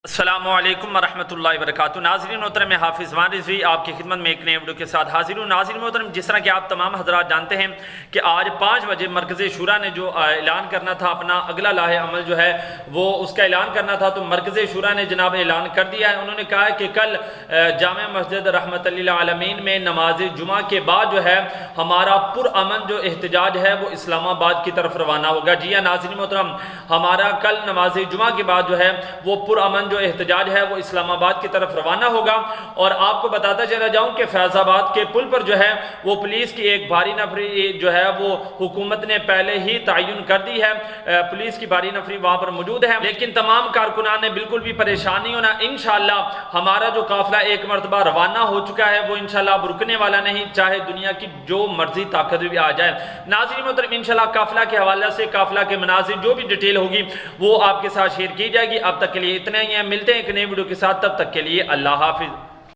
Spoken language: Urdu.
السلام علیکم ورحمۃ اللہ وبرکاتہ۔ ناظرین محترم، میں حافظ زمان رضوی آپ کی خدمت میں ایک نئے ویڈیو کے ساتھ حاضر ہوں۔ ناظرین محترم، جس طرح کہ آپ تمام حضرات جانتے ہیں کہ آج 5 بجے مرکز شورا نے جو اعلان کرنا تھا، اپنا اگلا لاہ عمل جو ہے وہ اس کا اعلان کرنا تھا، تو مرکز شورا نے جناب اعلان کر دیا ہے۔ انہوں نے کہا ہے کہ کل جامع مسجد رحمت للعالمین میں نماز جمعہ کے بعد جو ہے ہمارا پرامن جو احتجاج ہے وہ اسلام آباد کی طرف روانہ ہوگا۔ جی ہاں ناظرین محترم، ہمارا کل نماز جمعہ کے بعد جو ہے وہ پرامن جو احتجاج ہے وہ اسلام آباد کی طرف روانہ ہوگا۔ اور آپ کو بتاتا چلا جاؤں کہ فیض آباد کے پل پر جو ہے وہ پولیس کی ایک بھاری نفری جو ہے وہ حکومت نے پہلے ہی تعین کر دی ہے، پولیس کی بھاری نفری وہاں پر موجود ہے، لیکن تمام کارکنان نے بالکل بھی پریشان نہیں ہونا۔ انشاءاللہ ہمارا جو قافلہ ایک مرتبہ روانہ ہو چکا ہے وہ انشاءاللہ اب رکنے والا نہیں، چاہے دنیا کی جو مرضی طاقت بھی آ جائے۔ ناظرین محترم، انشاءاللہ قافلہ کے حوالے سے قافلہ کے مناظر جو بھی ڈیٹیل ہوگی وہ آپ کے ساتھ شیئر کی جائے گی۔ اب تک کے لیے اتنا ہی ہے، ملتے ہیں ایک نئے ویڈیو کے ساتھ، تب تک کے لیے اللہ حافظ۔